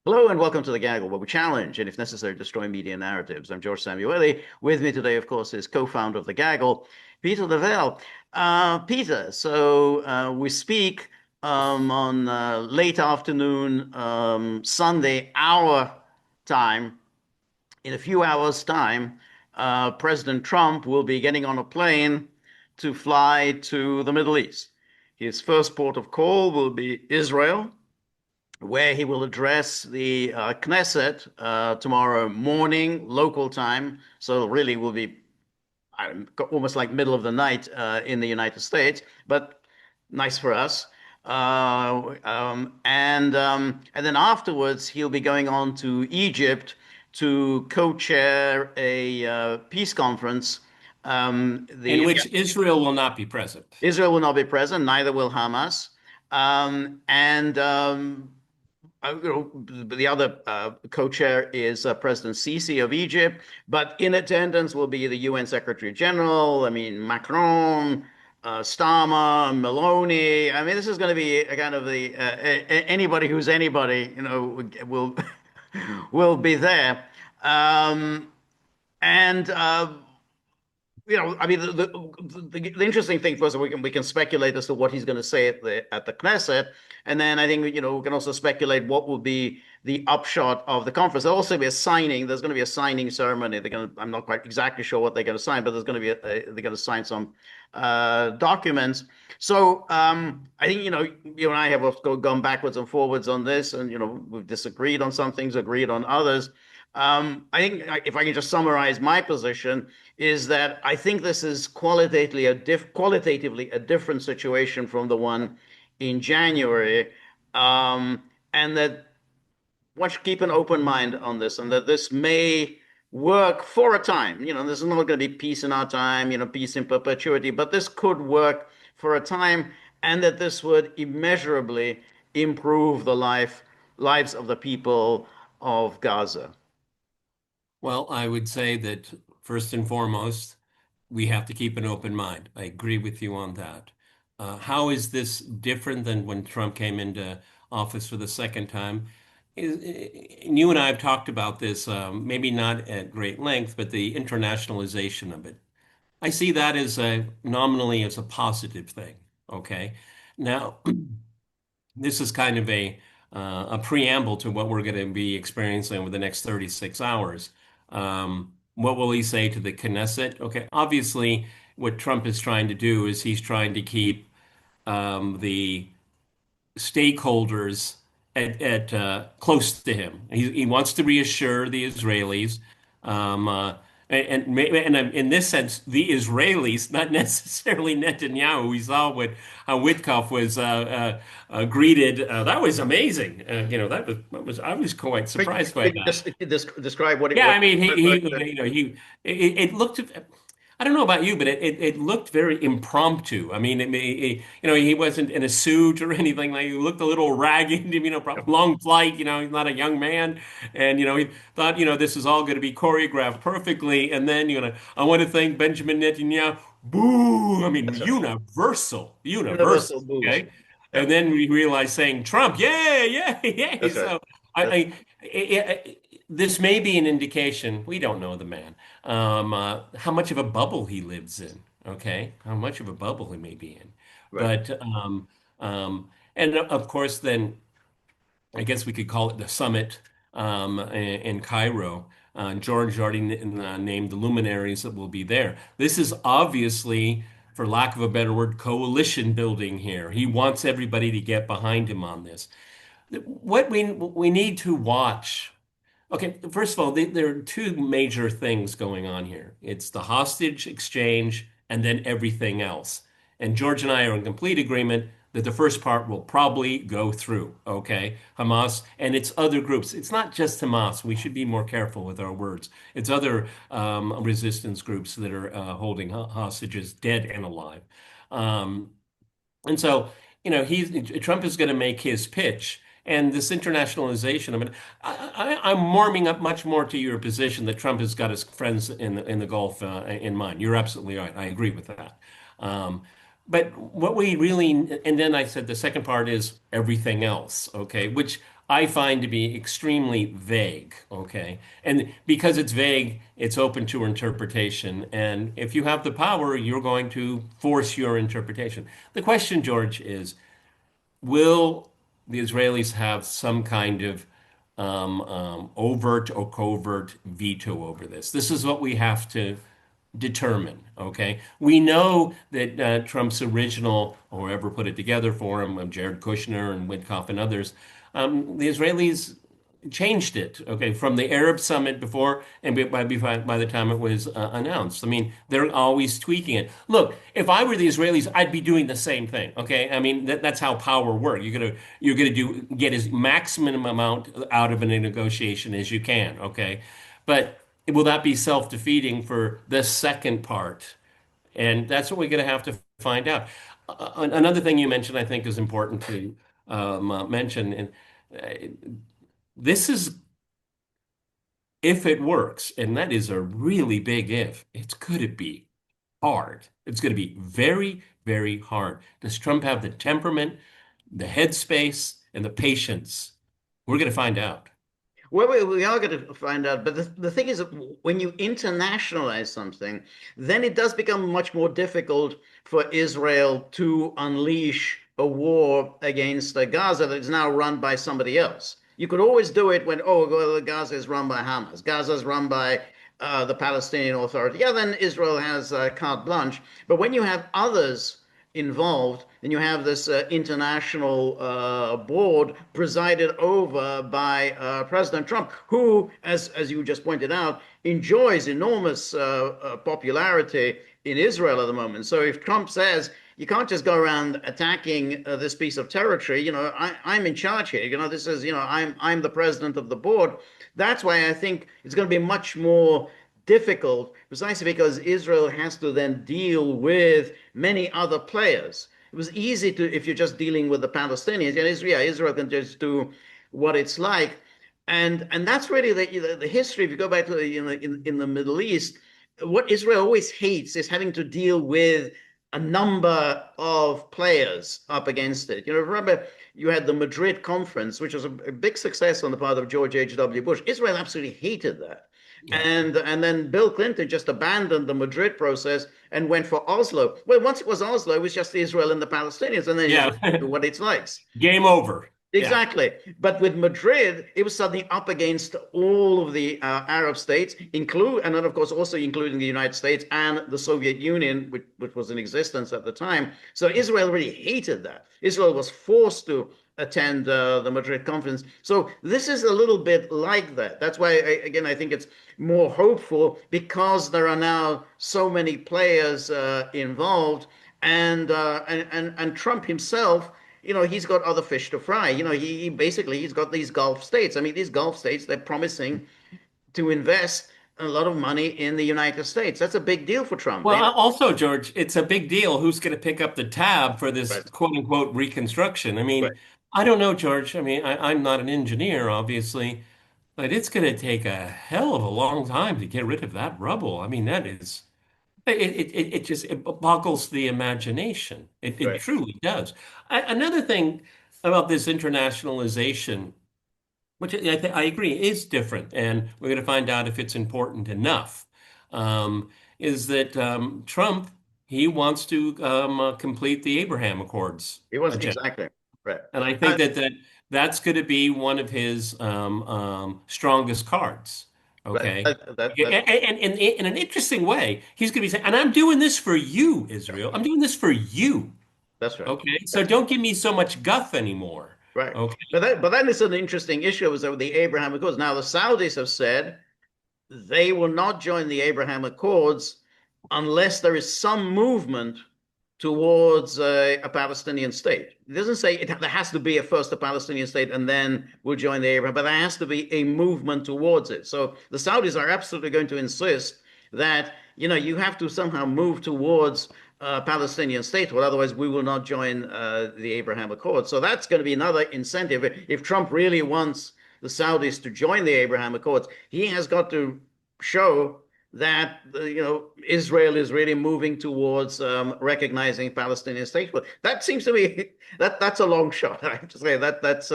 Hello and welcome to the Gaggle, where we challenge and, if necessary, destroy media narratives. I'm George Szamuely. With me today, of course, is co-founder of the Gaggle, Peter Lavelle. Peter, we speak on late afternoon, Sunday, our time. In a few hours' time, President Trump will be getting on a plane to fly to the Middle East. His first port of call will be Israel, where he will address the Knesset tomorrow morning, local time. So really will be almost like middle of the night in the United States, but nice for us. And then afterwards, he'll be going on to Egypt to co-chair a peace conference. In The which Israel will not be present. Israel will not be present, neither will Hamas. And the other co-chair is President Sisi of Egypt, but in attendance will be the UN Secretary General. I mean, Macron, Starmer, Meloni. I mean, this is going to be a kind of the anybody who's anybody, will will be there. Um, and I mean, the interesting thing for us, we can speculate as to what he's going to say at the Knesset, and then I think we can also speculate what will be the upshot of the conference. There'll also be a signing. There's going to be a signing ceremony. I'm not quite exactly sure what they're going to sign, but there's going to be they're going to sign some documents. So I think you and I have gone backwards and forwards on this, and we've disagreed on some things, agreed on others. I think if I can just summarize my position is that I think this is qualitatively a different situation from the one in January, and that one should keep an open mind on this, and that this may work for a time. This is not going to be peace in our time, peace in perpetuity, but this could work for a time, and that this would immeasurably improve the lives of the people of Gaza. Well, I would say that first and foremost, we have to keep an open mind. I agree with you on that. How is this different than when Trump came into office for the second time? You and I have talked about this, maybe not at great length, but the internationalization of it. I see that as nominally as a positive thing. Okay. Now, this is kind of a preamble to what we're going to be experiencing over the next 36 hours. What will he say to the Knesset? Okay, obviously, what Trump is trying to do is he's trying to keep the stakeholders at close to him. He wants to reassure the Israelis, um, uh, and in this sense, the Israelis, not necessarily Netanyahu. We saw what how Witkoff was greeted. That was amazing. That was I was quite surprised by Could you that. just describe what it Yeah, what I mean, it looked. I don't know about you, but it looked very impromptu. I mean, he wasn't in a suit or anything. Like he looked a little ragged. Probably long flight. He's not a young man, and he thought, this is all going to be choreographed perfectly. And then, I want to thank Benjamin Netanyahu. Boo! I mean, That's right. universal. Universal booze. Okay, and Yep, then we realized saying Trump, yeah, yeah, yeah. that's right. So That's this may be an indication, we don't know the man, how much of a bubble he lives in, okay? How much of a bubble he may be in. right. But, and of course, then I guess we could call it the summit in Cairo. George already named the luminaries that will be there. This is obviously, for lack of a better word, coalition building here. He wants everybody to get behind him on this. What we need to watch. Okay, first of all, there are two major things going on here. It's the hostage exchange and then everything else. And George and I are in complete agreement that the first part will probably go through, okay? Hamas and its other groups. It's not just Hamas. We should be more careful with our words. It's other resistance groups that are holding hostages, dead and alive. Um, and so, Trump is going to make his pitch. And this internationalization, I mean, I'm warming up much more to your position that Trump has got his friends in the Gulf in mind. You're absolutely right. I agree with that. Um, but what we really, and then I said the second part is everything else, okay, which I find to be extremely vague. Okay. And because it's vague, it's open to interpretation. And if you have the power, you're going to force your interpretation. The question, George, is will the Israelis have some kind of overt or covert veto over this? This is what we have to determine. Okay, we know that Trump's original, or whoever put it together for him, Jared Kushner and Witkoff and others, the Israelis changed it, okay, from the Arab summit before and by the time it was announced. I mean, they're always tweaking it. Look, if I were the Israelis, I'd be doing the same thing, okay? I mean, that's how power works. You're gonna get as maximum amount out of a negotiation as you can, okay? But will that be self-defeating for the second part? And that's what we're going to have to find out. Another thing you mentioned, I think, is important to mention, and this is if it works, and that is a really big if. It's going to be hard. It's going to be very, very hard. Does Trump have the temperament, the headspace, and the patience? We're going to find out. Well, we are going to find out. But the thing is, that when you internationalize something, then it does become much more difficult for Israel to unleash a war against Gaza that is now run by somebody else. You could always do it when, oh, well, Gaza is run by Hamas, Gaza is run by the Palestinian Authority. Yeah, then Israel has carte blanche. But when you have others involved, and you have this international board presided over by President Trump, who, as you just pointed out, enjoys enormous popularity in Israel at the moment. So if Trump says you can't just go around attacking this piece of territory, I'm in charge here. This is, I'm the president of the board. That's why I think it's going to be much more difficult, precisely because Israel has to then deal with many other players. It was easy to, if you're just dealing with the Palestinians, Israel can just do what it's like. And that's really the history. If you go back to in the Middle East, what Israel always hates is having to deal with a number of players up against it. Remember you had the Madrid conference, which was a big success on the part of George H.W. Bush. Israel absolutely hated that. Yeah. And then Bill Clinton just abandoned the Madrid process and went for Oslo. Well, once it was Oslo, it was just Israel and the Palestinians, and then Israel Yeah. do what it likes. Game over. Yeah. Exactly. But with Madrid, it was suddenly up against all of the Arab states, and then, of course, also including the United States and the Soviet Union, which was in existence at the time. So Israel really hated that. Israel was forced to attend the Madrid conference. So this is a little bit like that. That's why, again, I think it's more hopeful because there are now so many players involved, and Trump himself, he's got other fish to fry. He basically he's got these Gulf states. I mean, these Gulf states, they're promising to invest a lot of money in the United States. That's a big deal for Trump. Well, also, George, it's a big deal who's going to pick up the tab for this Right, quote unquote reconstruction. I right. mean, I don't know, George. I mean, I'm not an engineer, obviously, but it's going to take a hell of a long time to get rid of that rubble. I mean, that is, it just it boggles the imagination. It Right. truly does. Another thing about this internationalization, which I agree is different, and we're going to find out if it's important enough, is that Trump, he wants to complete the Abraham Accords It was agenda. exactly right. And I Uh, think that's going to be one of his strongest cards. right. Okay. That's And in an interesting way, he's going to be saying, and I'm doing this for you, Israel. I'm doing this for you. that's right. Okay. So That's don't give me so much guff anymore. right. Okay. But that is an interesting issue was with the Abraham Accords. Now the Saudis have said they will not join the Abraham Accords unless there is some movement towards a Palestinian state. It doesn't say there has to be first a Palestinian state and then we'll join the Abraham, but there has to be a movement towards it. So the Saudis are absolutely going to insist that you have to somehow move towards Palestinian statehood. Otherwise, we will not join the Abraham Accord. So that's going to be another incentive. If Trump really wants the Saudis to join the Abraham Accords, he has got to show that Israel is really moving towards recognizing Palestinian statehood. That seems to me that's a long shot. I have to say that's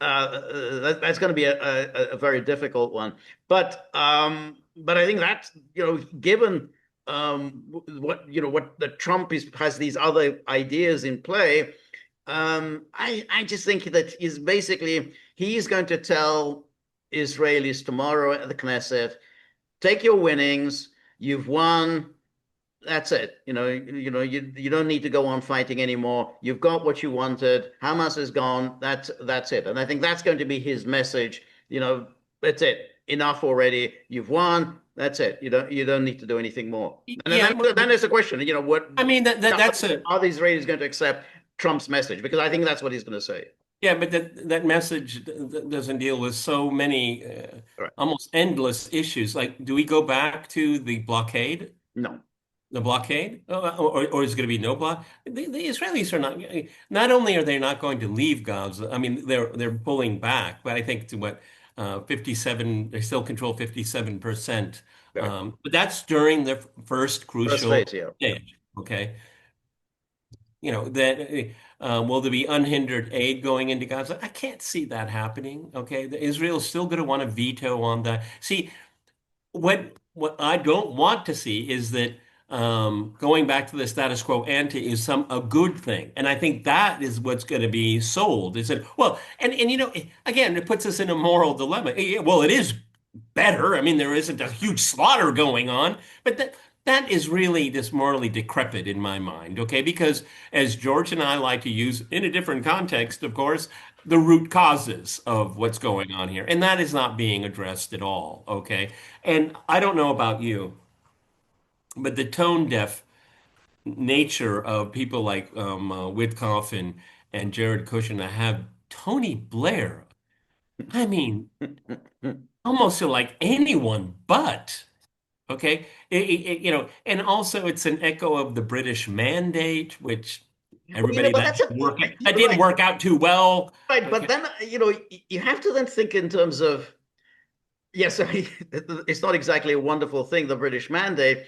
that's going to be a very difficult one. But I think that's, given what the Trump has these other ideas in play. I just think that he's going to tell Israelis tomorrow at the Knesset, take your winnings, you've won. That's it. You don't need to go on fighting anymore. You've got what you wanted. Hamas is gone. That's it. And I think that's going to be his message. That's it. Enough already. You've won. That's it. You don't need to do anything more. And Yeah, then there's the question. What I mean that's a are the Israelis going to accept Trump's message? Because I think that's what he's going to say. yeah, but that message doesn't deal with so many All right. almost endless issues. Like, do we go back to the blockade? No. The blockade, or is it going to be no block? The Israelis are not only are they not going to leave Gaza. I mean, they're pulling back, but I think to what 57, they still control 57%. Right. But that's during the first First crucial phase, yeah. Yeah. stage. Okay, that will there be unhindered aid going into Gaza? I can't see that happening. Okay, Israel's still going to want to veto on that. See, what I don't want to see is that going back to the status quo ante is a good thing, and I think that is what's going to be sold. Is that well, and again, it puts us in a moral dilemma. Well, it is better. I mean, there isn't a huge slaughter going on, but that is really just morally decrepit in my mind. Okay, because as George and I like to use in a different context, of course, the root causes of what's going on here, and that is not being addressed at all. Okay, and I don't know about you, but the tone deaf nature of people like Witkoff and Jared Kushner have Tony Blair. I mean, almost to like anyone but. Okay, and also it's an echo of the British Mandate, which everybody But that's that you're didn't right. work out too well. Right. But Okay, then, you have to then think in terms of, yes, I mean, it's not exactly a wonderful thing, the British mandate.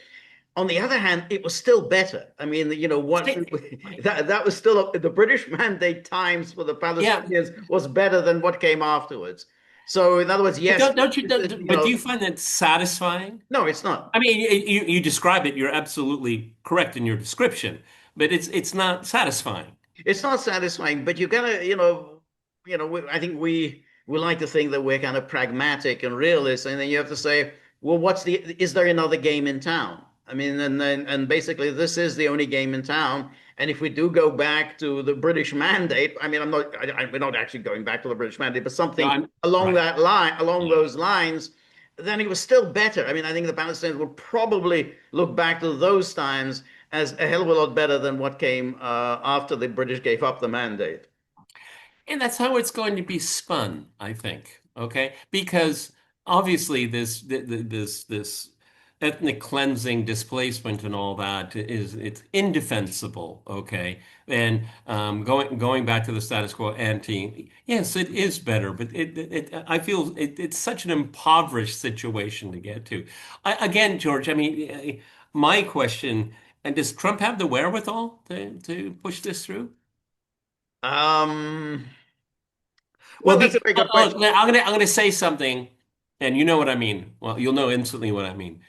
On the other hand, it was still better. I mean, what that was still the British mandate times for the yeah, Palestinians was better than what came afterwards. So, in other words, but yes, but do you find that satisfying? no, it's not. I mean, you describe it. You're absolutely correct in your description, but it's not satisfying. It's not satisfying, but you gotta, I think we like to think that we're kind of pragmatic and realist, and then you have to say, well, is there another game in town? I mean, and basically, this is the only game in town. And if we do go back to the British mandate, I mean, we're not actually going back to the British mandate, but No, something I'm along right. that line, along Yeah. those lines, then it was still better. I mean, I think the Palestinians will probably look back to those times as a hell of a lot better than what came after the British gave up the mandate. And that's how it's going to be spun, I think. Okay, because obviously this ethnic cleansing, displacement, and all that it's indefensible. Okay, and going back to the status quo ante, yes, it is better, but I feel it's such an impoverished situation to get to. Again, George, I mean, my question, and does Trump have the wherewithal to push this through? Um, Well, well, that's a very good question. I'm gonna say something, and you know what I mean. Well, you'll know instantly what I mean.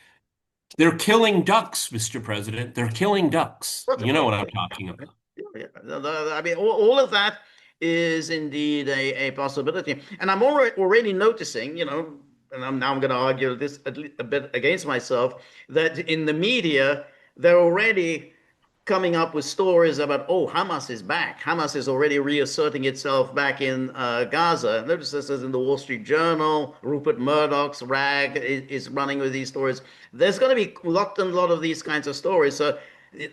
They're killing ducks, Mr. President. They're killing ducks. Well, You know what I'm talking yeah, about. yeah. I mean, all of that is indeed a possibility. And I'm already noticing, and I'm going to argue this a bit against myself, that in the media, they're already coming up with stories about, oh, Hamas is back. Hamas is already reasserting itself back in Gaza. Notice this is in the Wall Street Journal. Rupert Murdoch's rag is running with these stories. There's going to be a lot of these kinds of stories. So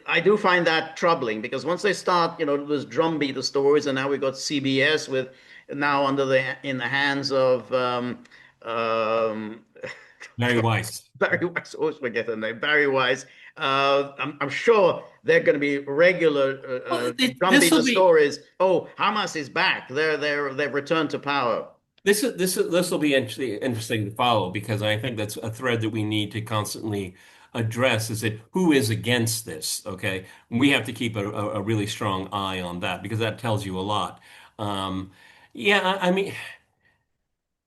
I do find that troubling because once they start, this drumbeat of stories, and now we've got CBS with now in the hands of um, Very wise. Barry Weiss, always forget the name, Barry Weiss. I'm sure they're going to be regular Well, this drumbeat will of be stories. Oh, Hamas is back. They've returned to power. this will be interesting to follow because I think that's a thread that we need to constantly address. Is that who is against this? Okay, we have to keep a really strong eye on that because that tells you a lot. Um, Yeah, I mean,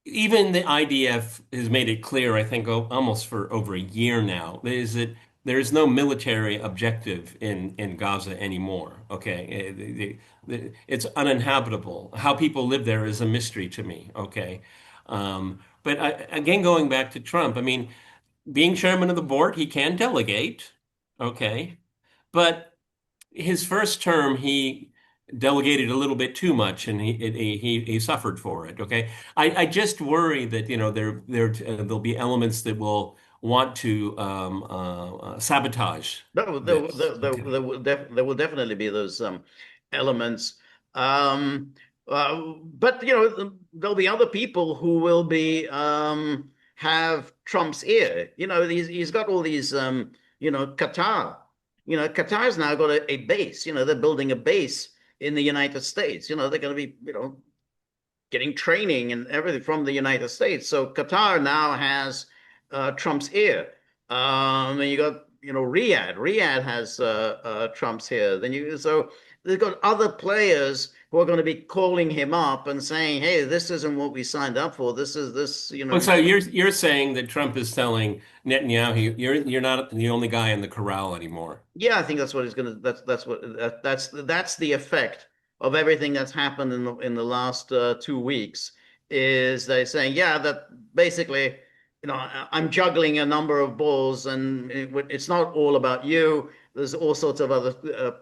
even the IDF has made it clear, I think, almost for over a year now, is that there is no military objective in Gaza anymore. Okay, it's uninhabitable. How people live there is a mystery to me. Okay, but again, going back to Trump, I mean, being chairman of the board, he can delegate. Okay, but his first term, he delegated a little bit too much, and he suffered for it. Okay, I just worry that there'll be elements that will want to sabotage No, this. Okay. there will definitely be those elements. Um, but there'll be other people who will be have Trump's ear. He's got all these Qatar. Qatar's now got a base. They're building a base in the United States. They're going to be getting training and everything from the United States. So Qatar now has Trump's ear. And you got Riyadh. Riyadh has Trump's ear. So they've got other players who are going to be calling him up and saying, "Hey, this isn't what we signed up for. This is this." Well, so you're saying that Trump is telling Netanyahu, you're not the only guy in the corral anymore. Yeah, I think that's what he's gonna. That's the effect of everything that's happened in the last 2 weeks. Is they saying, yeah, that basically, I'm juggling a number of balls, and it's not all about you. There's all sorts of other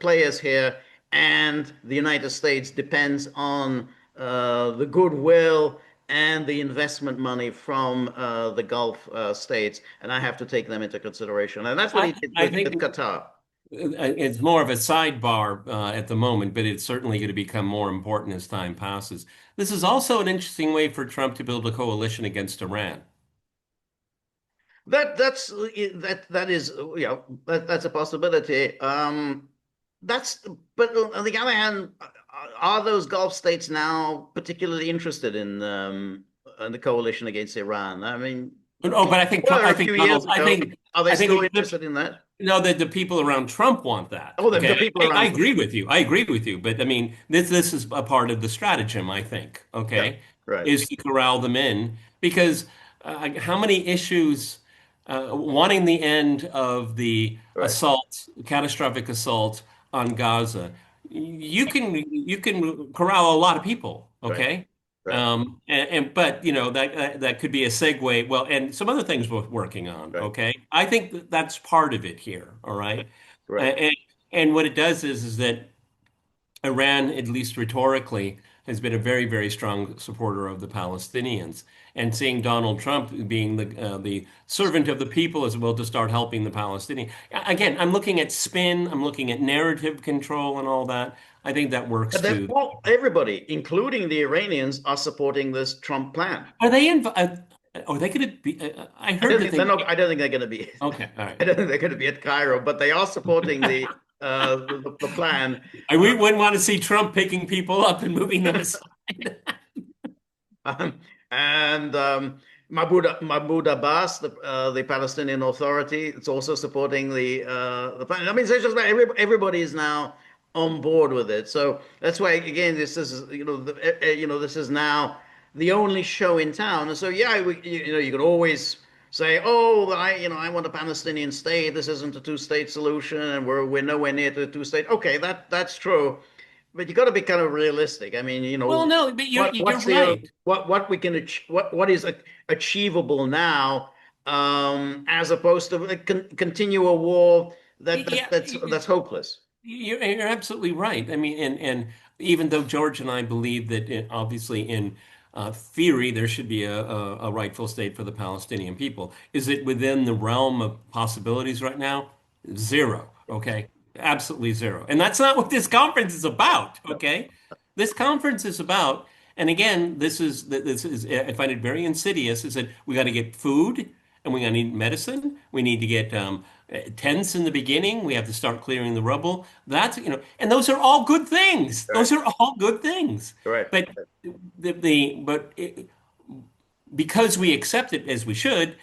players here, and the United States depends on the goodwill and the investment money from the Gulf states, and I have to take them into consideration. And that's what he did I with think Qatar. it's more of a sidebar at the moment, but it's certainly going to become more important as time passes. This is also an interesting way for Trump to build a coalition against Iran. That is that's a possibility. That's but on the other hand, are those Gulf states now particularly interested in the coalition against Iran? I mean, Oh, but were I a few think years Donald, ago. Are they I still think interested in that? no, that the people around Trump want that. Oh, the Okay, people I around. agree with you. I agree with you. But I mean, this is a part of the stratagem, I think. Yeah, Okay, right, is to corral them in because how many issues wanting the end of the right, assault, catastrophic assault on Gaza, you can corral a lot of people. right, Okay. right, But that could be a segue. Well, and some other things we're working on. right, Okay, I think that's part of it here. All right, right, right. and what it does is that Iran, at least rhetorically, has been a very strong supporter of the Palestinians, and seeing Donald Trump being the servant of the people as well to start helping the Palestinians. Again, I'm looking at spin, I'm looking at narrative control and all that. I think that works And then, too. well, everybody, including the Iranians, are supporting this Trump plan. Are they in? Are they going to be? I I heard don't that think they they're not. might. I don't think they're going to be. Okay, all right. I don't think they're going to be at Cairo, but they are supporting the plan. I we wouldn't want to see Trump picking people up and moving them aside. Um, and Mahmoud Abbas, the Palestinian Authority, it's also supporting the plan. I mean, so it's just like everybody is now on board with it. So that's why again, this is this is now the only show in town. And so yeah, you can always say, oh, I want a Palestinian state. This isn't a two-state solution, and we're nowhere near to a two-state. Okay, that's true. But you got to be kind of realistic. I mean, Well, no, but you're what's the right. what we can what is achievable now, as opposed to continue a war Yeah, that's hopeless. you're absolutely right. I mean, and even though George and I believe that obviously in theory there should be a rightful state for the Palestinian people, is it within the realm of possibilities right now? Zero. Okay, absolutely zero. And that's not what this conference is about. Okay, this conference is about, and again, this is I find it very insidious. Is that we got to get food and we got to need medicine. We need to get tents in the beginning. We have to start clearing the rubble. And those are all good things. Right, Those are all good things. right, But because we accept it as we should,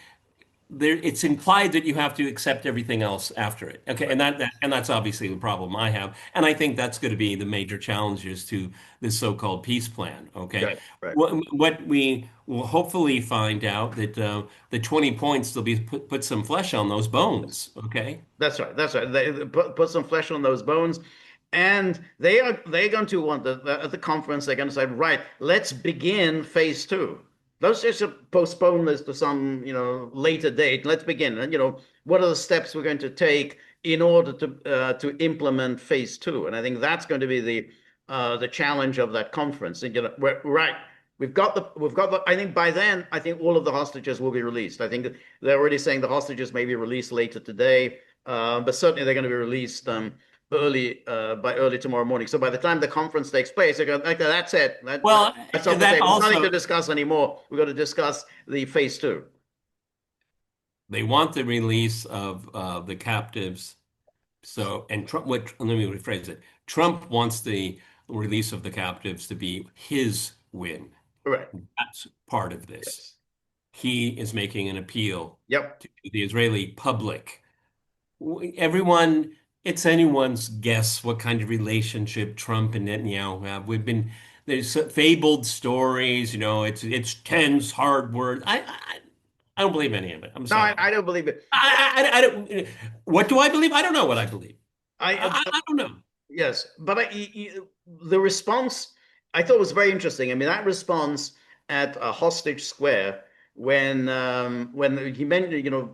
it's implied that you have to accept everything else after it. Okay, Right. and that's obviously the problem I have, and I think that's going to be the major challenges to this so-called peace plan. Okay, Right. Right. what we will hopefully find out that the 20 points will be put some flesh on those bones. Okay, That's right. That's right. They put some flesh on those bones, and they're going to want at the conference. They're going to say, right, let's begin phase two. Let's just postpone this to some later date. Let's begin. And what are the steps we're going to take in order to implement phase two? And I think that's going to be the challenge of that conference. And, right. We've got the. I think by then, I think all of the hostages will be released. I think they're already saying the hostages may be released later today. But certainly they're going to be released by early tomorrow morning. So by the time the conference takes place, they're going, okay, that's it. well, That's off the that table. There's nothing to also discuss anymore. We've got to discuss the phase two. they want the release of the captives. So, and Trump, let me rephrase it. Trump wants the release of the captives to be his win. Right. That's part of this. Yes. He is making an appeal Yep. to the Israeli public. Everyone, it's anyone's guess what kind of relationship Trump and Netanyahu have. There's fabled stories, it's tense, hard words. I don't believe any of it. I'm No, I, sorry. I don't believe it. I don't. What do I believe? I don't know what I believe. I don't know. Yes, but the response I thought was very interesting. I mean, that response at Hostage Square when he mentioned,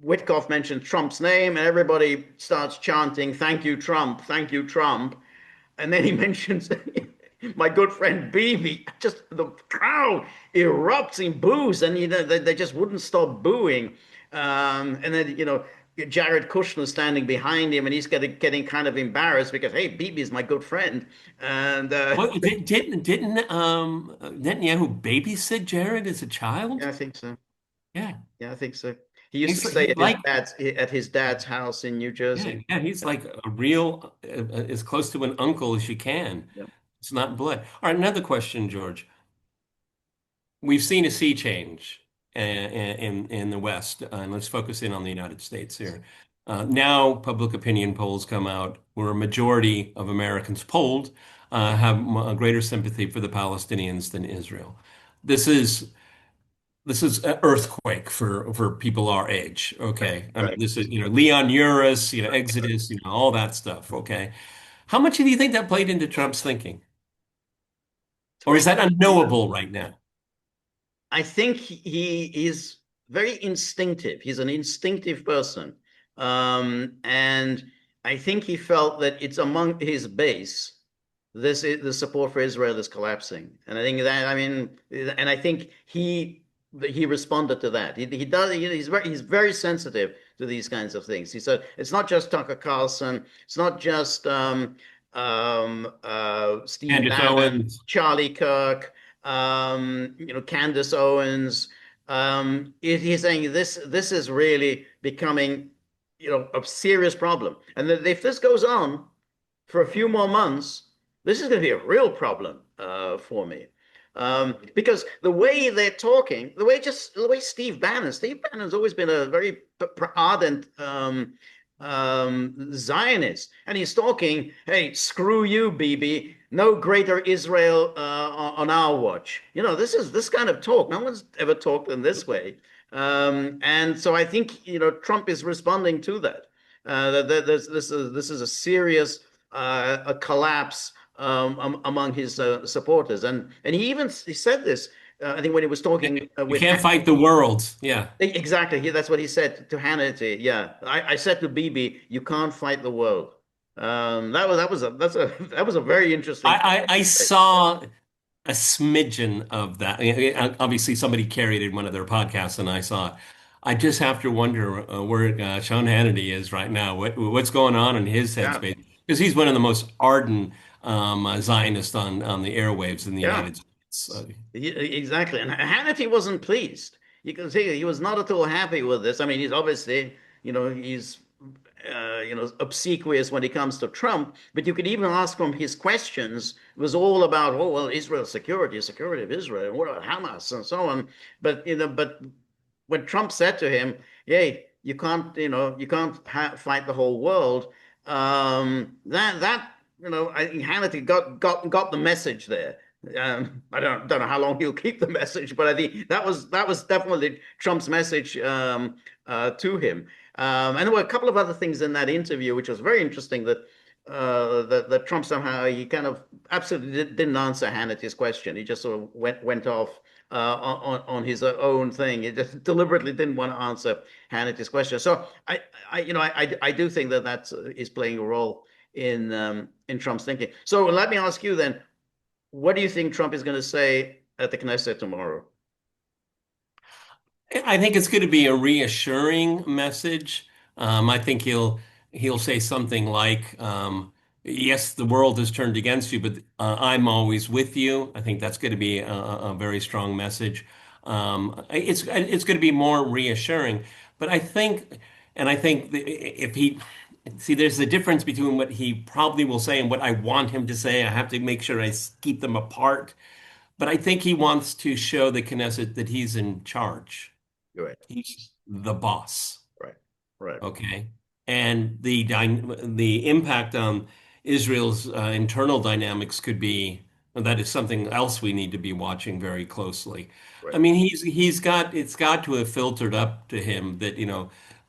Witkoff mentioned Trump's name, and everybody starts chanting, "Thank you, Trump! Thank you, Trump!" And then he mentions my good friend Bibi. Just the crowd erupts in boos, and they just wouldn't stop booing. And then Jared Kushner standing behind him, and he's getting kind of embarrassed because hey, Bibi is my good friend, and What didn't Netanyahu babysit Jared as a child? yeah, I think so. Yeah, Yeah, I think so. He used to stay he's at his like dad's house in New Jersey. yeah, he's like a real as close to an uncle as you can. Yeah, It's not blood. All right, another question, George. We've seen a sea change in the West, and let's focus in on the United States here. Now, public opinion polls come out where a majority of Americans polled have a greater sympathy for the Palestinians than Israel. This is this is an earthquake for people our age. Okay, I mean right. this is Leon Uris, Exodus, all that stuff. Okay, how much do you think that played into Trump's thinking, or is that unknowable right now? I think he is very instinctive. He's an instinctive person. And I think he felt that it's among his base. This is the support for Israel is collapsing. And I think that, I mean, and I think he responded to that. He does, he's very sensitive to these kinds of things. He said, it's not just Tucker Carlson, it's not just Steve Candace Bannon, Owens. Charlie Kirk, Candace Owens. He's saying this is really becoming, a serious problem. And that if this goes on for a few more months, this is going to be a real problem for me. Because the way they're talking, the way Steve Bannon's always been a very ardent Zionist, and he's talking, hey, screw you, Bibi, no greater Israel on our watch. This kind of talk. No one's ever talked in this way. And so I think, Trump is responding to that. This is a serious a collapse among his supporters, and he said this. I think when he was talking You with can't fight the world. Yeah. exactly, that's what he said to Hannity. Yeah, I said to Bibi, "You can't fight the world." That was a very interesting. I saw a smidgen of that. Obviously, somebody carried it in one of their podcasts, and I saw it. I just have to wonder where Sean Hannity is right now. What's going on in his Yeah, headspace? Because he's one of the most ardent Zionists on the airwaves in the yeah, United States. exactly. And Hannity wasn't pleased. You can see he was not at all happy with this. I mean, he's obviously, he's obsequious when it comes to Trump, but you could even ask from his questions was all about, well, Israel's security of Israel, and what about Hamas and so on. But when Trump said to him, "Hey, you can't fight the whole world," that I think Hannity got the message there. I don't know how long he'll keep the message, but I think that was definitely Trump's message to him. And there were a couple of other things in that interview, which was very interesting. That Trump somehow he kind of absolutely didn't answer Hannity's question. He just sort of went off on his own thing. He just deliberately didn't want to answer Hannity's question. So I do think that that is playing a role in Trump's thinking. So let me ask you then, what do you think Trump is going to say at the Knesset tomorrow? I think it's going to be a reassuring message. I think he'll say something like, "Yes, the world has turned against you, but I'm always with you." I think that's going to be a very strong message. It's going to be more reassuring. But I think if he see, there's a difference between what he probably will say and what I want him to say. I have to make sure I keep them apart. But I think he wants to show the Knesset that he's in charge. You're right, He's the boss. right, right, Okay. And the impact on Israel's internal dynamics could be, well, that is something else we need to be watching very closely. I right. mean, he's got it's got to have filtered up to him that,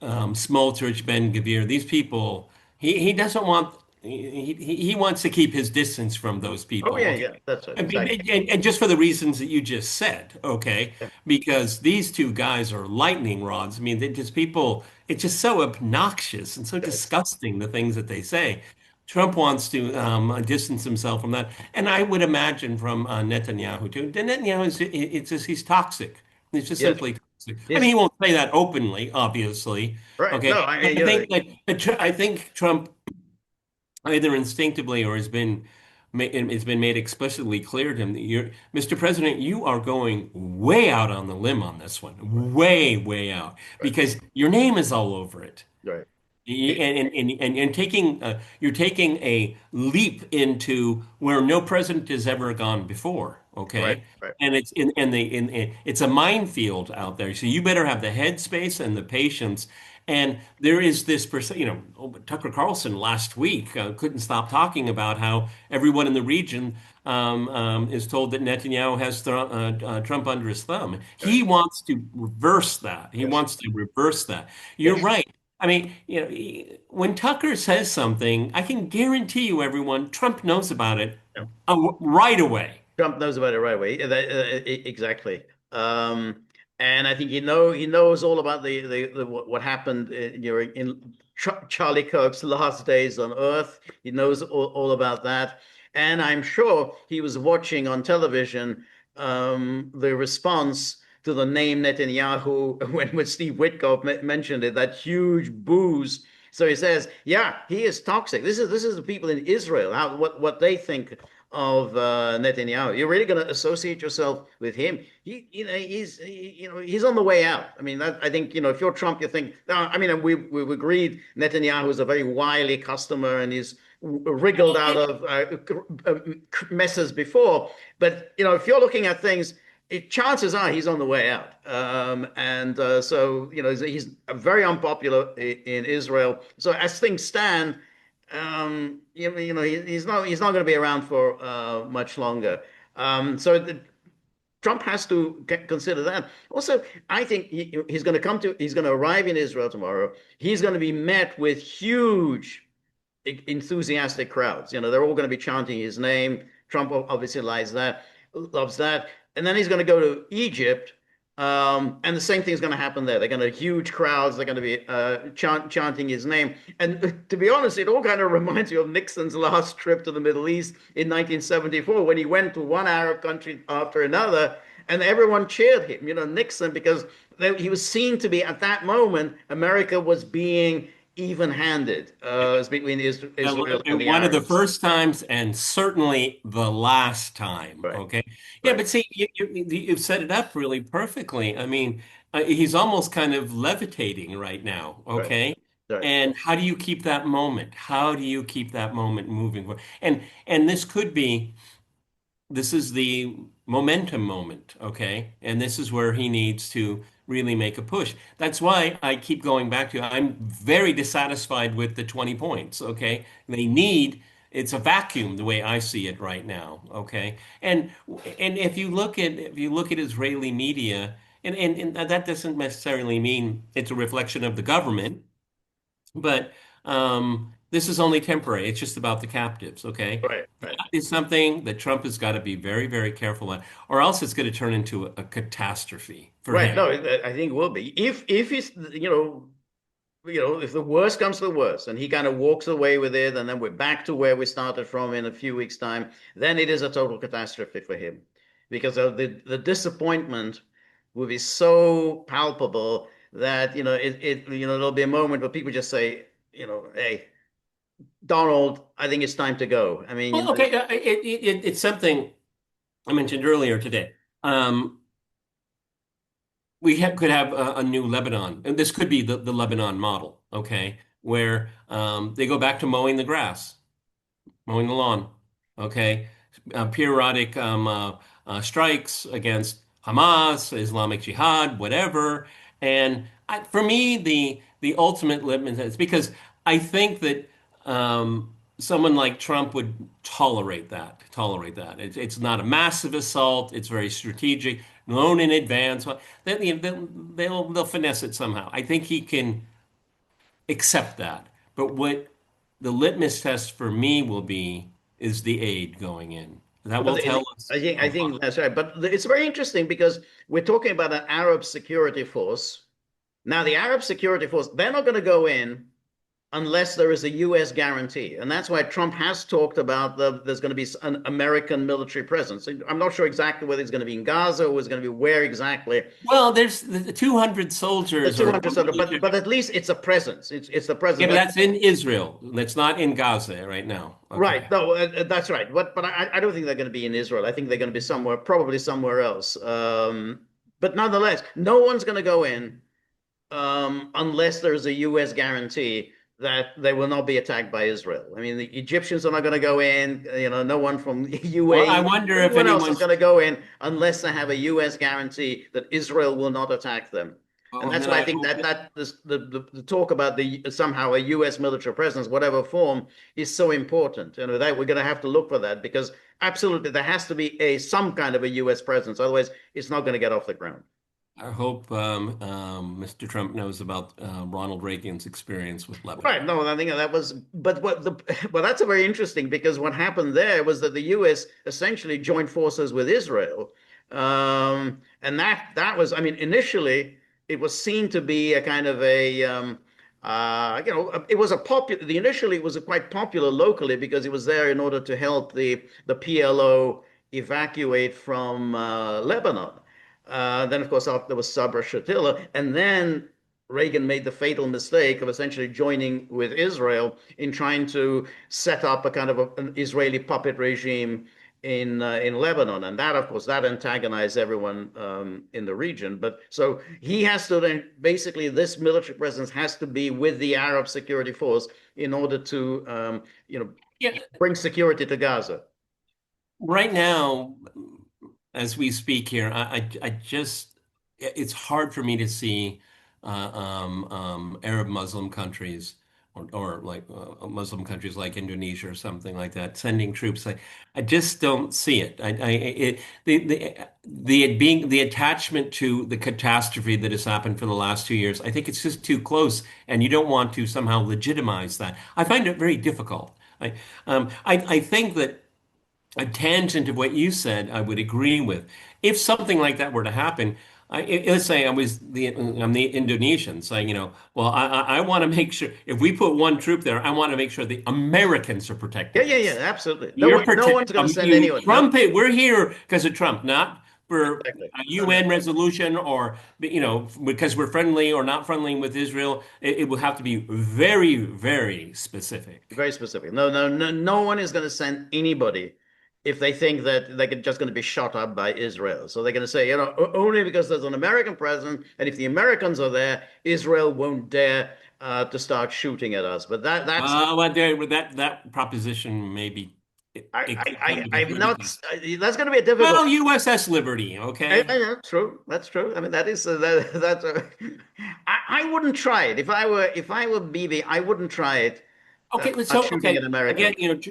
Smotrich, Ben Gvir, these people, he doesn't want he wants to keep his distance from those Oh people. yeah, Okay. yeah, that's it, I mean, exactly. and just for the reasons that you just said, okay, Yeah, because these two guys are lightning rods. I mean, they just people, it's just so obnoxious and so yes, disgusting, the things that they say. Trump wants to distance himself from that. And I would imagine from Netanyahu too. Netanyahu it's just, he's toxic. He's just yes, simply toxic. I mean, yes, he won't say that openly, obviously. right. Okay. No, I But mean, I think I think Trump either instinctively or it's been made explicitly clear to him that Mr. President, you are going way out on the limb on this right, one, way, way out, right, because your name is all over it. right. It, And taking you're taking a leap into where no president has ever gone before, right, okay? right. And it's a minefield out there. So you better have the headspace and the patience. And there is this person, Tucker Carlson last week couldn't stop talking about how everyone in the region is told that Netanyahu has Trump under his thumb. Right. He wants to reverse that. He Yes, wants to reverse that. You're yes. right. I mean, when Tucker says something, I can guarantee you, everyone, Trump knows about it No. right away. Trump knows about it right away. Exactly. And I think he knows all about the what happened during in Charlie Kirk's last days on Earth. He knows all about that, and I'm sure he was watching on television the response to the name Netanyahu when Steve Witkoff mentioned it, that huge booze. So he says, "Yeah, he is toxic. This is the people in Israel, how what they think of Netanyahu. You're really going to associate yourself with him. He's on the way out. I mean, I think if you're Trump, you think. I mean, we've agreed Netanyahu is a very wily customer and he's wriggled out of messes before. But if you're looking at things, chances are he's on the way out. And so he's very unpopular in Israel. So as things stand, he's not going to be around for much longer. So Trump has to consider that. Also, I think he's going to arrive in Israel tomorrow. He's going to be met with huge, enthusiastic crowds. They're all going to be chanting his name. Trump obviously loves that. And then he's going to go to Egypt. And the same thing is going to happen there. They're going to huge crowds. They're going to be chanting his name. And to be honest, it all kind of reminds me of Nixon's last trip to the Middle East in 1974 when he went to one Arab country after another, and everyone cheered him. Nixon, because he was seen to be at that moment America was being even-handed between Israel and the One of the Arabs. first times, and certainly the last time. Right, Okay. Yeah, right, but see, you've set it up really perfectly. I mean, he's almost kind of levitating right now. right, Okay. right. And how do you keep that moment? How do you keep that moment moving? And this is the momentum moment. Okay. And this is where he needs to really make a push. That's why I keep going back to I'm very dissatisfied with the 20 points. Okay. It's a vacuum the way I see it right now. Okay. And if you look at Israeli media, and that doesn't necessarily mean it's a reflection of the government, but this is only temporary. It's just about the captives, okay? Right, right. That is something that Trump has got to be very, very careful on, or else it's going to turn into a catastrophe for Right. him. No, I think it will be. If he's, if the worst comes to the worst and he kind of walks away with it, and then we're back to where we started from in a few weeks' time, then it is a total catastrophe for him because of the disappointment will be so palpable that, there'll be a moment where people just say, hey, Donald, I think it's time to go. I mean, Well, okay, it's something I mentioned earlier today. Um, could have a new Lebanon, and this could be the Lebanon model, okay, where they go back to mowing the lawn, okay? Periodic strikes against Hamas, Islamic Jihad, whatever. And for me, the ultimate litmus is because I think that someone like Trump would tolerate that. It's not a massive assault. It's very strategic, known in advance. Well, they'll finesse it somehow. I think he can accept that. But what the litmus test for me will be is the aid going in. That well, will tell us I a think lot. that's right. But it's very interesting because we're talking about an Arab security force. Now, the Arab security force, they're not going to go in unless there is a U.S. guarantee. And that's why Trump has talked about there's going to be an American military presence. I'm not sure exactly whether it's going to be in Gaza or it's going to be where exactly. Well, there's the 200 The soldiers or 200 sort of, but at least it's a presence. It's the yeah, presence. but that's in Israel. That's not in Gaza right now. Right. Okay. No, that's right. But I don't think they're going to be in Israel. I think they're going to be somewhere, probably somewhere else. But nonetheless, no one's going to go in unless there's a U.S. guarantee that they will not be attacked by Israel. I mean, the Egyptians are not going to go in. No one from Well, I UAE, wonder if anyone else is anyone's. going to go in unless they have a U.S. guarantee that Israel will not attack them. And Well, that's then why I I think hope that the talk about the somehow a U.S. military presence, whatever form, is so important. That we're going to have to look for that because absolutely there has to be some kind of a U.S. presence. Otherwise, it's not going to get off the ground. Mr. Trump knows about Ronald Reagan's experience with Right. Lebanon. No, I think that was, but well, that's a very interesting because what happened there was that the U.S. essentially joined forces with Israel, and that was, I mean, initially it was seen to be a kind of it was a popular. Initially it was a quite popular locally because it was there in order to help the PLO evacuate from Lebanon. Then, of course, there was Sabra Shatila, and then Reagan made the fatal mistake of essentially joining with Israel in trying to set up a kind of an Israeli puppet regime in Lebanon, and that, of course, that antagonized everyone in the region. But so he has to then basically this military presence has to be with the Arab Security Force in order to Yeah, bring security to Gaza. right now, as we speak here, I just, it's hard for me to see Arab Muslim countries or like Muslim countries like Indonesia or something like that sending troops. I just don't see it. The attachment to the catastrophe that has happened for the last 2 years, I think it's just too close, and you don't want to somehow legitimize that. I find it very difficult. I think that a tangent of what you said, I would agree with. If something like that were to happen, let's say I'm the Indonesian saying, well, I want to make sure if we put one troop there, I want to make sure the Americans are Yeah, protecting yeah, yeah, us. absolutely. No one's going to send anyone. No, Trump, we're here because of Trump, not for exactly. a No, no. UN resolution or because we're friendly or not friendly with Israel. It will have to be very, very specific. Very specific. No, no, no, no one is going to send anybody if they think that they're just going to be shot up by Israel. So they're going to say, only because there's an American president, and if the Americans are there, Israel won't dare to start shooting at us. But that's Well, that proposition may be it could come to the I'm not. Haiti. That's going to be a difficult. Well, USS Liberty, okay? That's true. That's true. I mean, that is that's. I wouldn't try it if I were BB. I wouldn't try it. Not So shooting at again, Americans.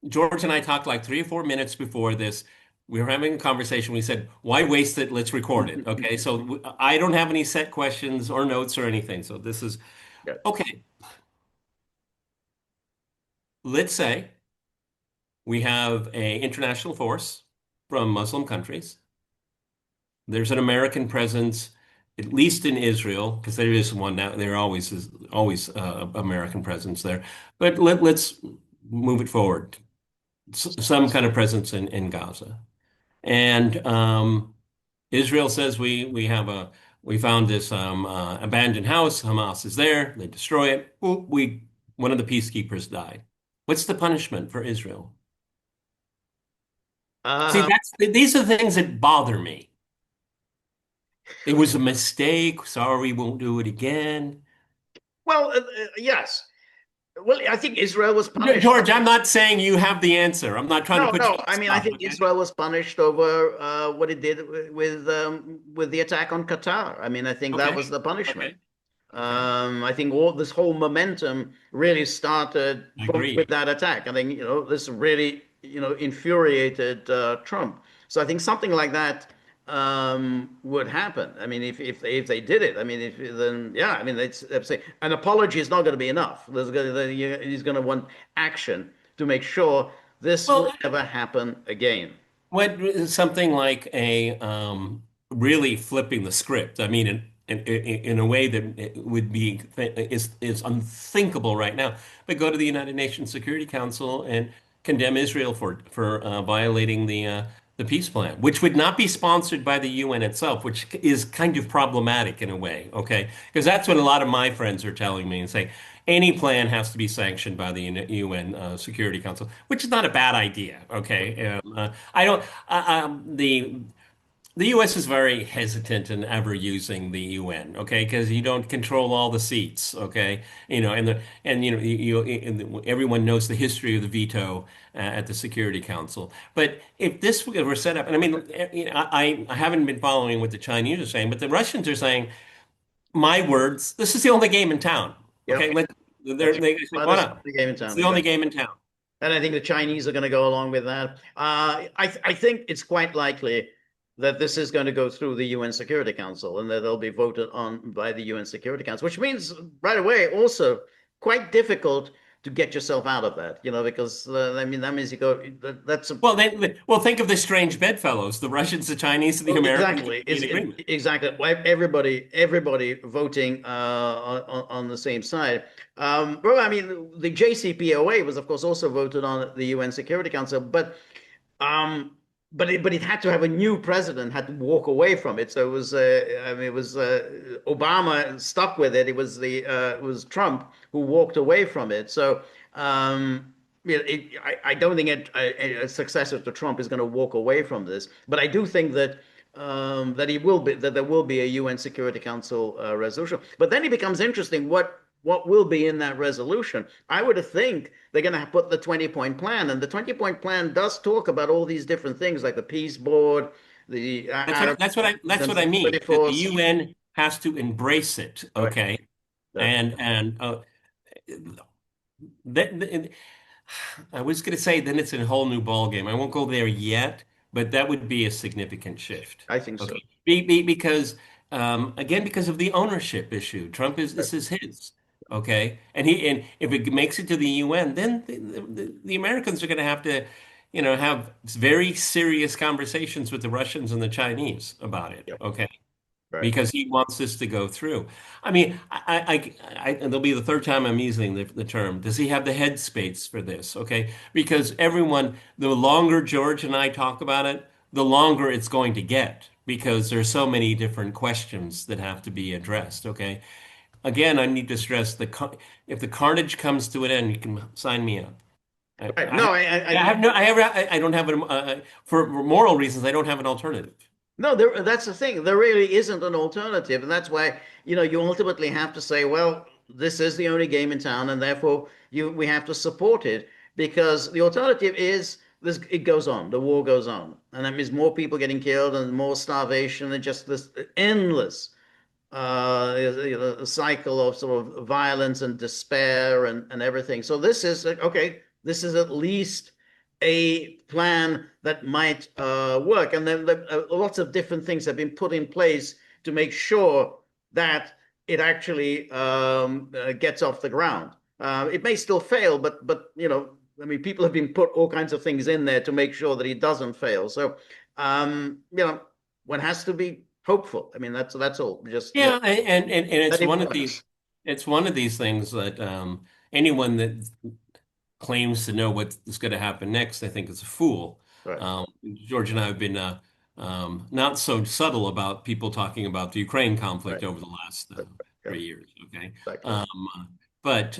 George and I talked like 3 or 4 minutes before this. We were having a conversation. We said, "Why waste it? Let's record it." Okay, so I don't have any set questions or notes or anything. So this is Yeah. okay. Let's say we have a international force from Muslim countries. There's an American presence, at least in Israel, because there is one now. There always is always American presence there. But let's move it forward. Some kind of presence in Gaza. And Israel says we found this abandoned house. Hamas is there. They destroy it. Ooh, one of the peacekeepers died. What's the punishment for Israel? See, Uh, these are the things that bother me. It was a mistake. Sorry, we won't do it again. well, yes. Well, I think Israel was punished. George, I'm not saying you have the answer. I'm not trying to No, put you no. on the I mean, I spot, think okay? Israel was punished over what it did with the attack on Qatar. I mean, I think that Okay. was the punishment. Okay. Okay. I think all this whole momentum really started I with agree. that attack. I think this really infuriated Trump. So I think something like that would happen. I mean, if they did it, I mean, if then yeah, I mean, they'd say an apology is not going to be enough. He's going to want action to make sure this will Well, never happen again. what something like a really flipping the script? I mean, in a way that it would be is unthinkable right now. But go to the United Nations Security Council and condemn Israel for violating the peace plan, which would not be sponsored by the UN itself, which is kind of problematic in a way. Okay, because that's what a lot of my friends are telling me and saying. Any plan has to be sanctioned by the UN Security Council, which is not a bad idea. Okay, I don't. The U.S. is very hesitant in ever using the UN. Okay, because you don't control all the seats. Okay, everyone knows the history of the veto at the Security Council. But if this were set up, and I mean, I haven't been following what the Chinese are saying, but the Russians are saying my words, this is the only game in town. Yep, Okay, that's they say, well, why this is not? the game in It's town, the only exactly. game in town. And I think the Chinese are going to go along with that. I think it's quite likely that this is going to go through the UN Security Council and that they'll be voted on by the UN Security Council, which means right away also quite difficult to get yourself out of that, because I mean that means you go. That's a, Well, think of the strange bedfellows: the Russians, the Chinese, and the well, Americans exactly. would be in agreement. Exactly. Everybody voting on the same side. Well, I mean, the JCPOA was, of course, also voted on at the UN Security Council, um, but it had to have a new president, had to walk away from it. So it was, I mean, it was Obama stuck with it. It was Trump who walked away from it. So I don't think a successor to Trump is going to walk away from this. But I do think that there will be a UN Security Council resolution. But then it becomes interesting what will be in that resolution. I would think they're going to put the 20-point plan, and the 20-point plan does talk about all these different things like the peace board, the Arab That's what I mean. Stability That the Force. UN has to embrace it. Right. Okay, Yeah. and that, I was going to say then it's a whole new ball game. I won't go there yet, but that would be a significant shift. I think so. Okay, because again because of the ownership issue. Trump is Right. this is his. Okay, and if it makes it to the UN, then the Americans are going to have to, have very serious conversations with the Russians and the Chinese about it. Yeah. Okay, Right. because he wants this to go through. I mean, and there'll be the third time I'm using the term. Does he have the headspace for this? Okay, because the longer George and I talk about it, the longer it's going to get because there's so many different questions that have to be addressed. Okay, again, I need to stress if the carnage comes to an end, you can sign me up. Right. No, I have no, I don't have for moral reasons. I don't have an alternative. no, that's the thing. There really isn't an alternative, and that's why, you ultimately have to say, well, this is the only game in town, and therefore we have to support it. because the alternative is this, it goes on, the war goes on, and that means more people getting killed and more starvation and just this endless a cycle of sort of violence and despair and everything. So this is okay. This is at least a plan that might work, and then lots of different things have been put in place to make sure that it actually gets off the ground. It may still fail, but I mean, people have been put all kinds of things in there to make sure that it doesn't fail. So one has to be hopeful. I mean, that's all. Just Yeah, and that it works. it's one of these things that anyone that claims to know what's going to happen next, I think is a fool. Right, Um, George and I have been not so subtle about people talking about the Ukraine conflict right, over the last right, yeah, 3 years. Okay, exactly. um, but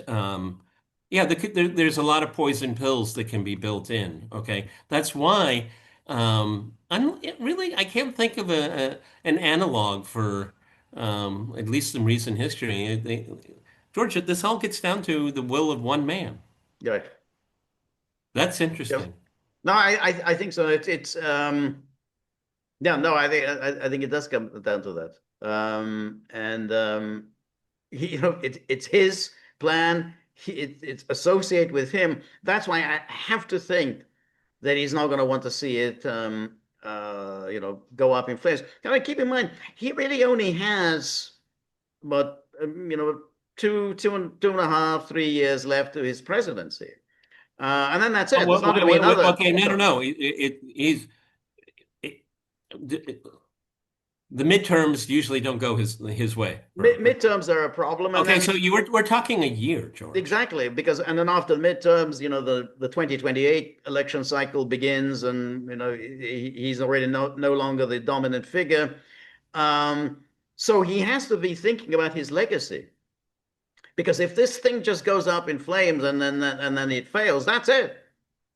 yeah, there's a lot of poison pills that can be built in. Okay, that's why I can't think of an analog for at least in recent history. Georgia, this all gets down to the will of one man. Right. That's Yep. interesting. No, I think so. It's yeah, no, I think it does come down to that. And it's his plan. It's associated with him. That's why I have to think that he's not going to want to see it, go up in flames. Now, keep in mind, he really only has about, two and a half, 3 years left to his presidency. And then that's Oh, it. There's not going to be another okay, no, no, term. no. It, the midterms usually don't go his way. Midterms are a problem. And Okay, then so we're talking a year, George. exactly, because and then after the midterms, the 2028 election cycle begins, and he's already no longer the dominant figure. Um, so he has to be thinking about his legacy. Because if this thing just goes up in flames and then it fails, that's it.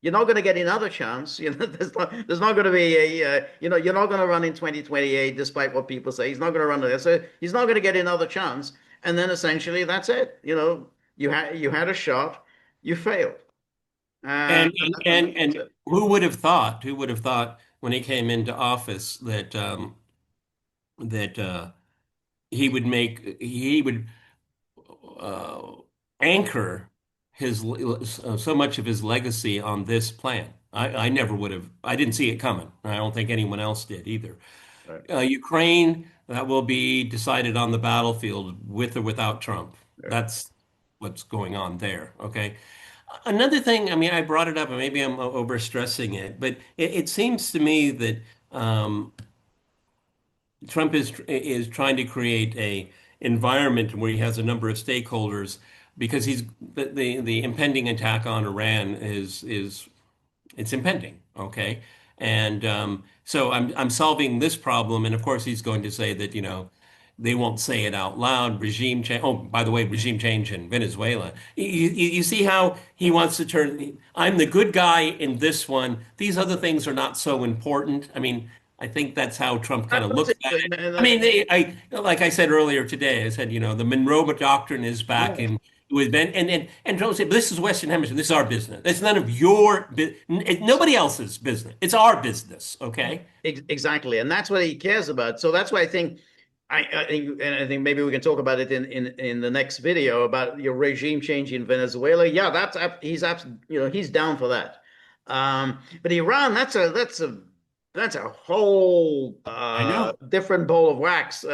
You're not going to get another chance. There's not going to be you're not going to run in 2028, despite what people say. He's not going to run there, so he's not going to get another chance. And then essentially that's it. You had a shot, you failed, and And that's and it. who would have thought? Who would have thought when he came into office that he would uh, anchor his so much of his legacy on this plan. I never would have. I didn't see it coming. I don't think anyone else did either. Right, Ukraine, that will be decided on the battlefield with or without Trump. right. That's what's going on there. Okay. Another thing, I mean, I brought it up, and maybe I'm overstressing it, but it seems to me that Trump is trying to create a environment where he has a number of stakeholders because the impending attack on Iran is it's impending, okay? And so I'm solving this problem, and of course he's going to say that they won't say it out loud. Regime change. Oh, by the way, regime change in Venezuela. You see how he wants to turn. I'm the good guy in this one. These other things are not so important. I mean, I think that's how Trump kind of That's looks it. at it. And I mean, like I said earlier today, I said, the Monroe Doctrine is back right. in with Ben, and Trump said, but this is Western Hemisphere. This is our business. It's none of your business. Nobody else's business. It's our business. Okay. Exactly, and that's what he cares about. So that's why I think maybe we can talk about it in the next video about your regime change in Venezuela. Yeah, he's down for that. But Iran, that's a whole I know. different bowl of wax. With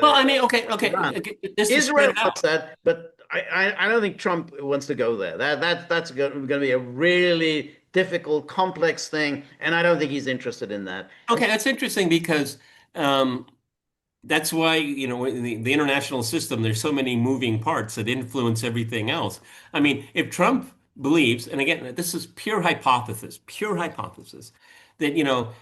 Well, I mean, Iran. okay, just to spread Israel it wants out. that, but I don't think Trump wants to go there. That's going to be a really difficult, complex thing, and I don't think he's interested in that. And Okay, that's interesting because um, that's why, in the international system, there's so many moving parts that influence everything else. I mean, if Trump believes, and again, this is pure hypothesis, that,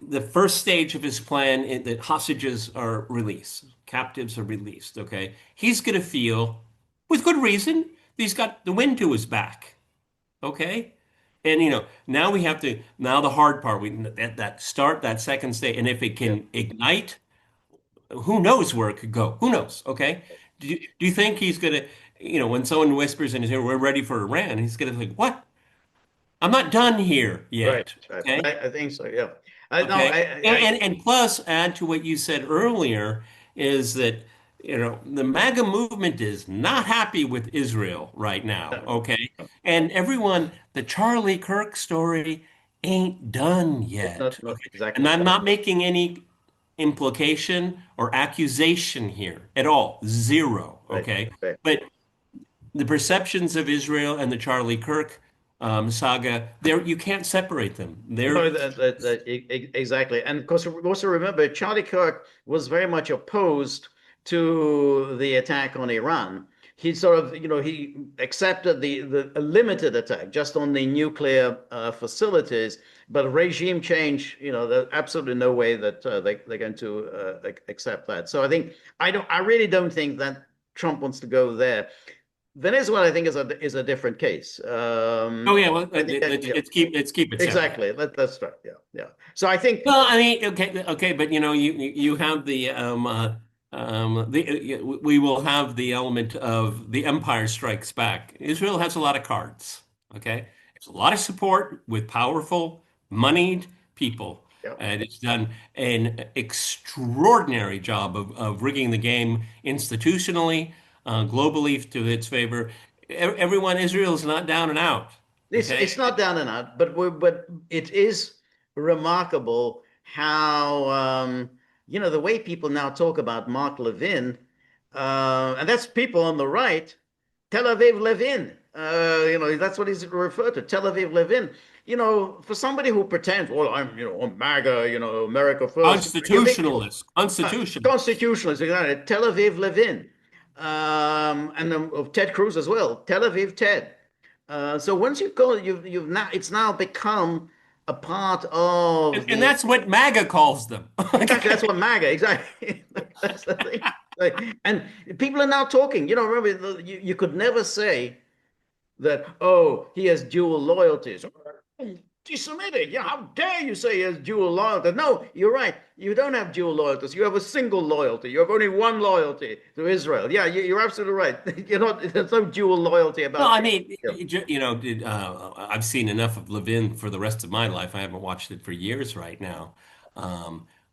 the first stage of his plan is that hostages are released, captives are released, okay? He's going to feel, with good reason, that he's got the wind to his back, okay? And now we have to now the hard part that start that second stage, and if it yeah, can ignite, who knows where it could go? Who knows? Okay. Do you think he's gonna? when someone whispers in his ear, "We're ready for Iran," he's gonna think, "What? I'm not done here Right, yet." right. Okay. I think so. Yeah. No, Okay. And plus add to what you said earlier is that the MAGA movement is not happy with Israel right now. no, Okay. no, And everyone, the Charlie Kirk story ain't done yet. not Okay. And exactly. I'm not making any implication or accusation here at all. Zero. Right, Okay. right. But the perceptions of Israel and the Charlie Kirk saga, you can't separate them. They're No, exactly. And of course, we also remember Charlie Kirk was very much opposed to the attack on Iran. He sort of, he accepted the a limited attack just on the nuclear facilities, but regime change, there's absolutely no way that they're going to accept that. So I really don't think that Trump wants to go there. Venezuela, I think, is a different case. Oh yeah, well, I think that, yeah. let's keep it separate. Exactly. That's right. Yeah, yeah. So I think Well, I mean, okay, but you have we will have the element of the Empire Strikes Back. Israel has a lot of cards. Okay, it's a lot of support with powerful, moneyed people, yeah. and it's done an extraordinary job of rigging the game institutionally, globally to its favor. Everyone, Israel is not down and out. Okay. It's not down and out, but it is remarkable how the way people now talk about Mark Levin, and that's people on the right, Tel Aviv Levin. That's what he's referred to, Tel Aviv Levin. For somebody who pretends, well, I'm MAGA, America first. You think Constitutionalist, constitutional. constitutionalists, Tel Aviv Levin, and of Ted Cruz as well, Tel Aviv Ted. So once you call it, you've now it's now become a part of And the that's what MAGA calls them. exactly that's Okay. what MAGA exactly that's the thing. And people are now talking. Remember you could never say that, oh, he has dual loyalties. Anti-Semitic. Yeah, how dare you say he has dual loyalty? No, you're right. You don't have dual loyalties. You have a single loyalty. You have only one loyalty to Israel. Yeah, you're absolutely right. You're not. There's no dual loyalty Well, about. I mean, Yeah, I've seen enough of Levin for the rest of my life. I haven't watched it for years right now.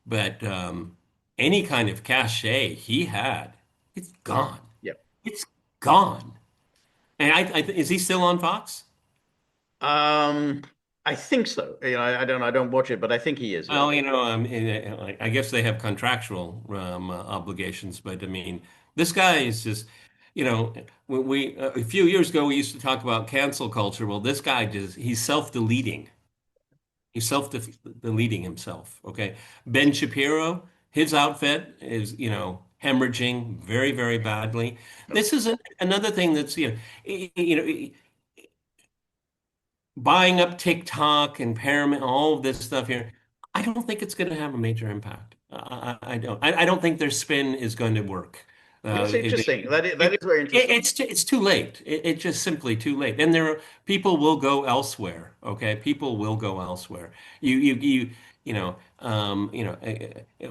But any kind of cachet he had, it's gone. yeah. It's gone. And is he still on Fox? Um, I think so. I don't watch it, but I think he is. Yeah. Well, I guess they have contractual obligations, but I mean, this guy is just, when a few years ago we used to talk about cancel culture. Well, this guy he's self-deleting. He's self-deleting himself. Okay, Ben Shapiro, his outfit is, hemorrhaging very, very badly. This is another thing that's, buying up TikTok and Paramount, all of this stuff here, I don't think it's going to have a major impact. I don't. I don't think their spin is going to work. That's It, interesting. That is it, very interesting. it's too late. It's just simply too late. And people will go elsewhere. Okay, people will go elsewhere. You know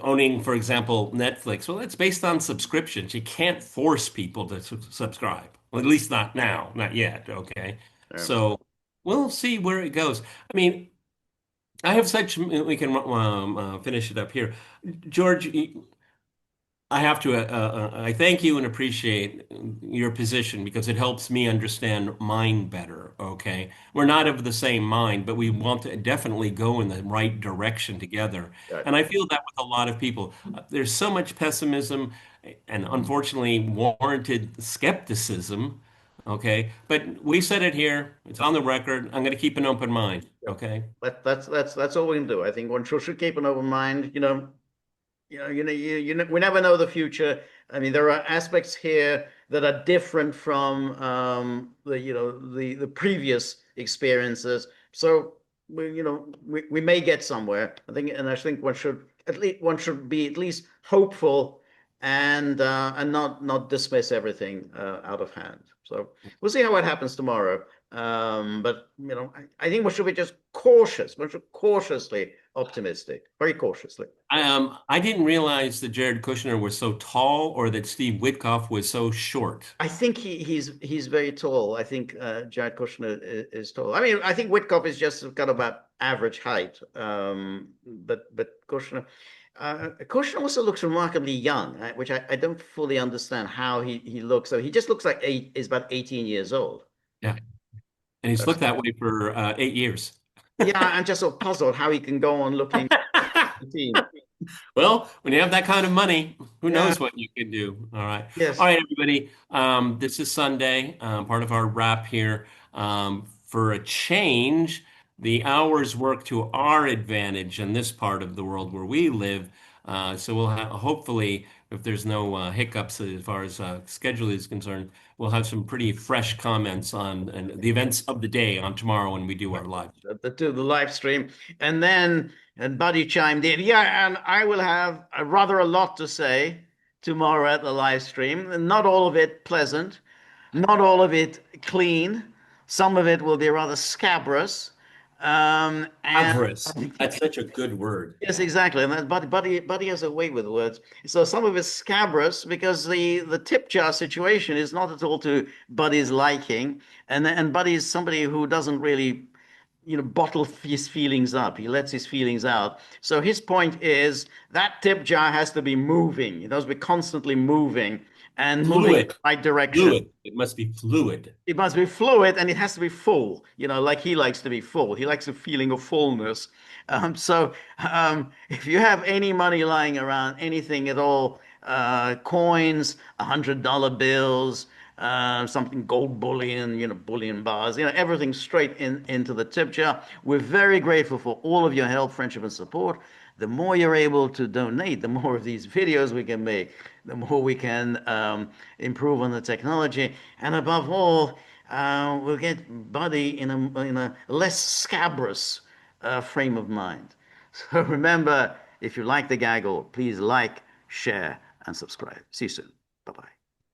owning, for example, Netflix. Well, it's based on subscriptions. You can't force people to subscribe. Well, at least not now, not yet. Okay, Yeah. so. We'll see where it goes. I mean, I have such, we can finish it up here. George, I have to, I thank you and appreciate your position because it helps me understand mine better. Okay. We're not of the same mind, but we want to definitely go in the right direction together. Right. And I feel that with a lot of people. There's so much pessimism and unfortunately warranted skepticism. Okay. But we said it here. It's on the record. I'm going to keep an open mind. Yeah. Okay. That's all we can do. I think one should keep an open mind. We never know the future. I mean, there are aspects here that are different from the previous experiences. So we may get somewhere. I think one should be at least hopeful and not dismiss everything out of hand. So we'll see how it happens tomorrow. But I think we should be just cautious. We should cautiously optimistic, very cautiously. I didn't realize that Jared Kushner was so tall or that Steve Witkoff was so short. I think he's very tall. I think Jared Kushner is tall. I mean, I think Whitcock is just got about average height. But Kushner also looks remarkably young, which I don't fully understand how he looks. So he just looks like is about 18 years old. Yeah. And he's looked that way for 8 years. Yeah, I'm just so puzzled how he can go on looking 18. Well, when you have that kind of money, who Yeah. knows what you can do? All right. All Yes. right, everybody. This is Sunday, part of our wrap here. For a change, the hours work to our advantage in this part of the world where we live. So we'll have, hopefully, if there's no hiccups as far as schedule is concerned, we'll have some pretty fresh comments on the events of the day on tomorrow when we do our live. The live stream, and then Buddy chimed in. Yeah, and I will have rather a lot to say tomorrow at the live stream. Not all of it pleasant, not all of it clean. Some of it will be rather scabrous. And Avarice. That's such a good word. yes, exactly. And that Buddy has a way with words. So some of it's scabrous because the tip jar situation is not at all to Buddy's liking, and Buddy is somebody who doesn't really bottle his feelings up. He lets his feelings out. So his point is that tip jar has to be moving. It has to be constantly moving and moving in Fluid. the right direction. Fluid. It must be fluid. It must be fluid and it has to be full, like he likes to be full. He likes a feeling of fullness. If you have any money lying around, anything at all, coins, $100 bills, something gold bullion, bullion bars, everything straight into the tip jar. We're very grateful for all of your help, friendship, and support. The more you're able to donate, the more of these videos we can make, the more we can improve on the technology, and above all, we'll get Buddy in a less scabrous frame of mind. So remember, if you like the gaggle, please like, share, and subscribe. See you soon. Bye bye.